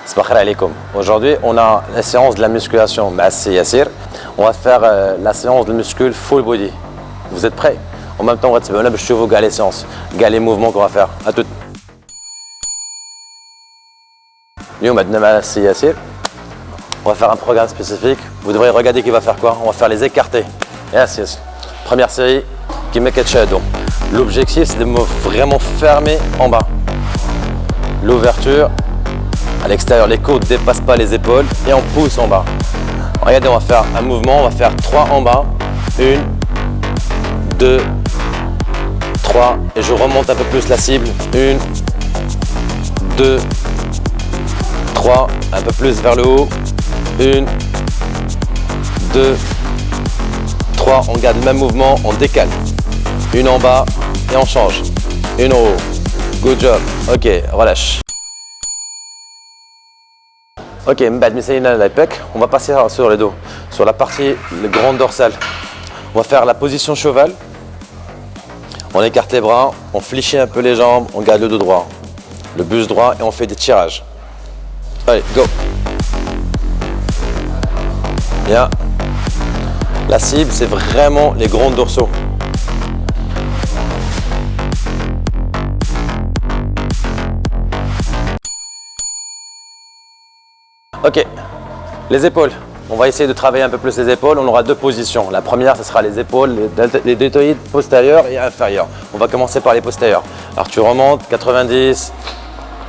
Salam alaikum. Aujourd'hui, on a la séance de la musculation Massi Yassir. On va faire la séance de muscle full body. Vous êtes prêts? En même temps, on va te dire, je vous les séances, les mouvements qu'on va faire. À tout. Nous, maintenant, Massi Yassir. On va faire un programme spécifique. Vous devrez regarder qui va faire quoi. On va faire les écartés. Yes, yes. Première série, qui met quelque chose. L'objectif, c'est de me vraiment fermer en bas. L'ouverture. À l'extérieur, les côtes ne dépassent pas les épaules et on pousse en bas. Regardez, on va faire un mouvement, on va faire 3 en bas. 1, 2, 3 et je remonte un peu plus la cible. 1, 2, 3, un peu plus vers le haut. 1, 2, 3, on garde le même mouvement, on décale. 1 en bas et on change. 1 en haut. Good job. Ok, relâche. Ok, on va passer sur le dos, sur la partie grande dorsale. On va faire la position cheval. On écarte les bras, on fléchit un peu les jambes, on garde le dos droit, le buste droit et on fait des tirages. Allez, go. Bien. La cible, c'est vraiment les grands dorsaux. Ok, les épaules. On va essayer de travailler un peu plus les épaules. On aura 2 positions. La première, ce sera les épaules, les deltoïdes postérieurs et inférieurs. On va commencer par les postérieurs. Alors tu remontes, 90.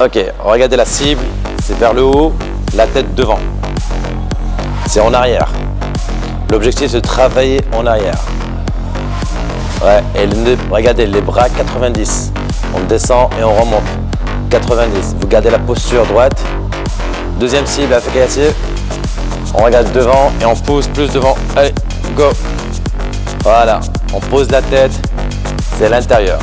Ok, regardez la cible, c'est vers le haut, la tête devant. C'est en arrière. L'objectif, c'est de travailler en arrière. Ouais, et regardez les bras, 90. On descend et on remonte. 90. Vous gardez la posture droite. Deuxième cible, à Yassir. On regarde devant et on pousse plus devant. Allez, go. Voilà, on pose la tête, c'est l'intérieur.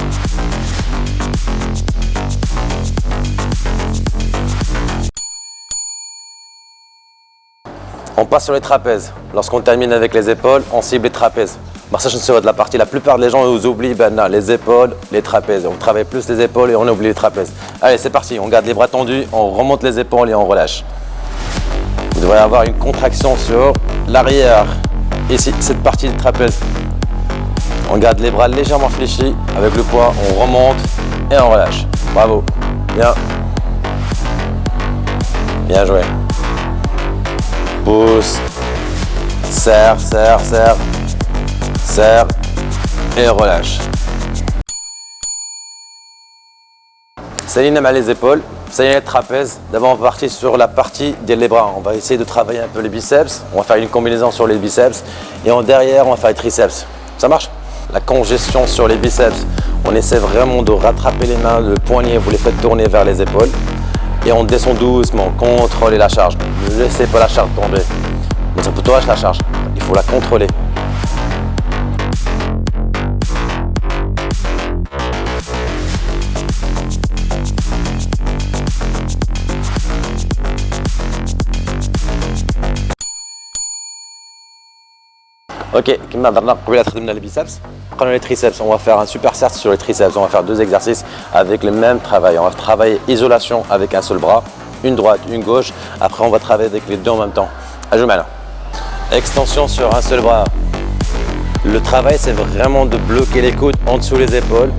On passe sur les trapèzes. Lorsqu'on termine avec les épaules, on cible les trapèzes. Ça, je sais de la partie. La plupart des gens vous oublient les épaules, les trapèzes. On travaille plus les épaules et on oublie les trapèzes. Allez, c'est parti. On garde les bras tendus, on remonte les épaules et on relâche. Vous devrez avoir une contraction sur l'arrière. Ici, cette partie du trapèze. On garde les bras légèrement fléchis. Avec le poids, on remonte et on relâche. Bravo. Bien. Bien joué. Pousse. Serre, serre, serre. Serre et relâche. Saline à les épaules, saline les trapèzes. D'abord, on va partir sur la partie des bras. On va essayer de travailler un peu les biceps. On va faire une combinaison sur les biceps. Et en derrière, on va faire les triceps. Ça marche? La congestion sur les biceps. On essaie vraiment de rattraper les mains, le poignet, vous les faites tourner vers les épaules. Et on descend doucement, contrôlez la charge. Ne laissez pas la charge tomber. Mais ça peut lâcher la charge. Il faut la contrôler. Ok, les biceps. Prenons les triceps. On va faire un superset sur les triceps. On va faire 2 exercices avec le même travail. On va travailler isolation avec un seul bras, une droite, une gauche. Après, on va travailler avec les 2 en même temps. Ajoumal. Extension sur un seul bras. Le travail, c'est vraiment de bloquer les coudes en dessous les épaules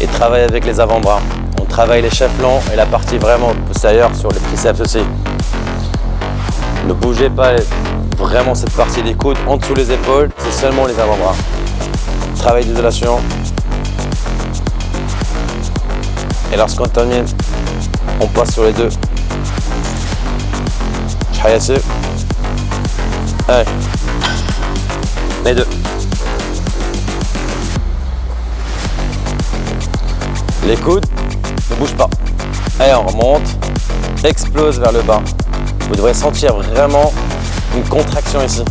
et travailler avec les avant-bras. On travaille les chefs-longs et la partie vraiment postérieure sur les triceps aussi. Ne bougez pas vraiment cette partie des coudes en dessous les épaules, c'est seulement les avant-bras. Travail d'isolation. Et lorsqu'on termine, on passe sur les 2. Yassir. Allez. Les 2. Les coudes ne bougent pas. Allez, on remonte. Explose vers le bas. Vous devrez sentir vraiment une contraction ici.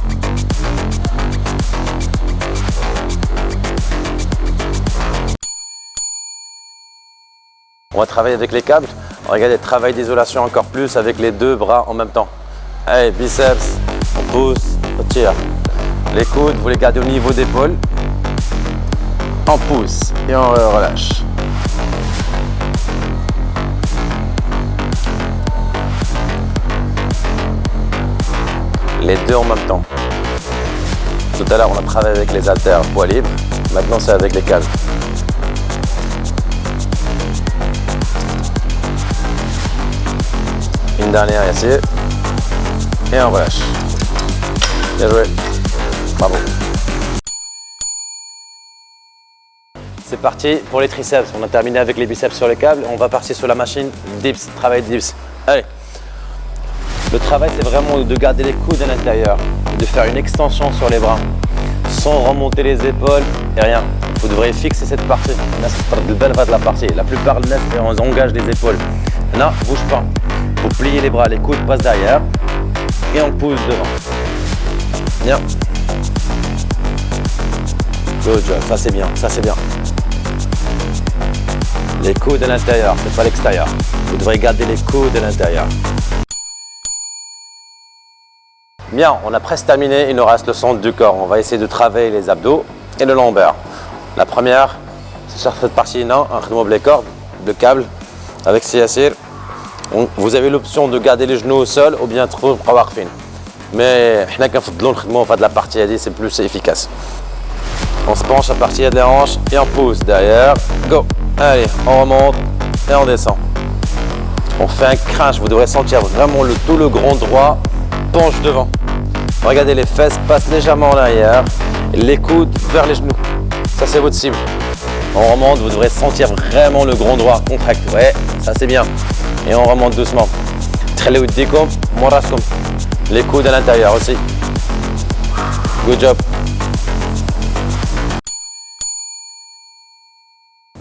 On va travailler avec les câbles. Regardez, travail d'isolation encore plus avec les 2 bras en même temps. Allez, biceps, on pousse, on tire. Les coudes, vous les gardez au niveau d'épaule. on pousse et on relâche. Les deux en même temps. Tout à l'heure, on a travaillé avec les haltères poids libre. Maintenant, c'est avec les câbles. Une dernière ici. Et on relâche. Bien joué. Bravo. C'est parti pour les triceps. On a terminé avec les biceps sur les câbles. On va partir sur la machine dips, travail dips. Allez. Le travail, c'est vraiment de garder les coudes à l'intérieur, de faire une extension sur les bras, sans remonter les épaules et rien. Vous devrez fixer cette partie. La partie. La plupart de on engage les épaules. Non, bouge pas. Vous pliez les bras, les coudes passent derrière et on pousse devant. Bien. Good job. Ça c'est bien. Ça c'est bien. Les coudes à l'intérieur, c'est pas l'extérieur. Vous devrez garder les coudes à l'intérieur. Bien, on a presque terminé, il nous reste le centre du corps. On va essayer de travailler les abdos et le lombaire. La première, c'est sur cette partie, non, un les cordes, le câble, avec Siasir. Vous avez l'option de garder les genoux au sol ou bien trop fin. Mais on fait de la partie, c'est plus efficace. On se penche à partir des hanches et on pousse derrière. Go! Allez, on remonte et on descend. On fait un crunch, vous devrez sentir vraiment tout le grand droit penche devant. Regardez, les fesses passent légèrement en arrière, les coudes vers les genoux. Ça, c'est votre cible. On remonte, vous devrez sentir vraiment le grand droit contracté. Ouais, ça c'est bien. Et on remonte doucement. Les coudes à l'intérieur aussi. Good job.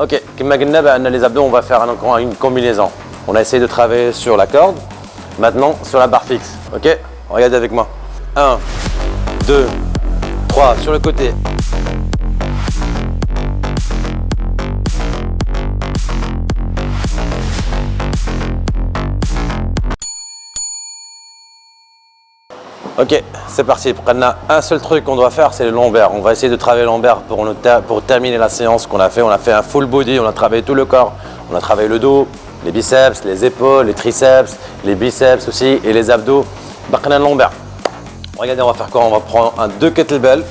Ok, comme les abdos, on va faire une combinaison. On a essayé de travailler sur la corde, maintenant sur la barre fixe. Ok, regardez avec moi. 1, 2, 3, sur le côté. Ok, c'est parti. On a un seul truc qu'on doit faire, c'est le lombaire. On va essayer de travailler le lombaire pour terminer la séance qu'on a fait. On a fait un full body, on a travaillé tout le corps. On a travaillé le dos, les biceps, les épaules, les triceps, les biceps aussi et les abdos. On a le lombaire. Regardez, on va faire quoi? On va prendre deux kettlebells.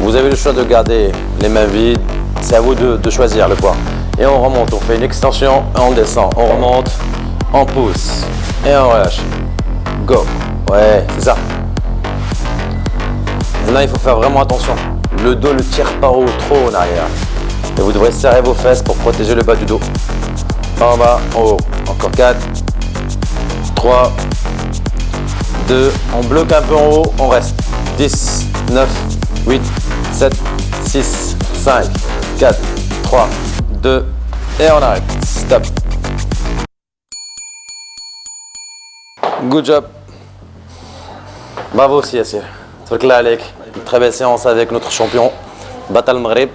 Vous avez le choix de garder les mains vides. C'est à vous de choisir le poids. Et on remonte, on fait une extension, on descend, on remonte, on pousse et on relâche. Go. Ouais, c'est ça. Maintenant, il faut faire vraiment attention. Le dos ne tire pas trop en arrière. Et vous devrez serrer vos fesses pour protéger le bas du dos. En bas, en haut. Encore 4, 3, 2, on bloque un peu en haut, on reste. 10, 9, 8, 7, 6, 5, 4, 3, 2, et on arrête. Stop. Good job. Bravo Siasir. Très belle séance avec notre champion. Batal Maghreb,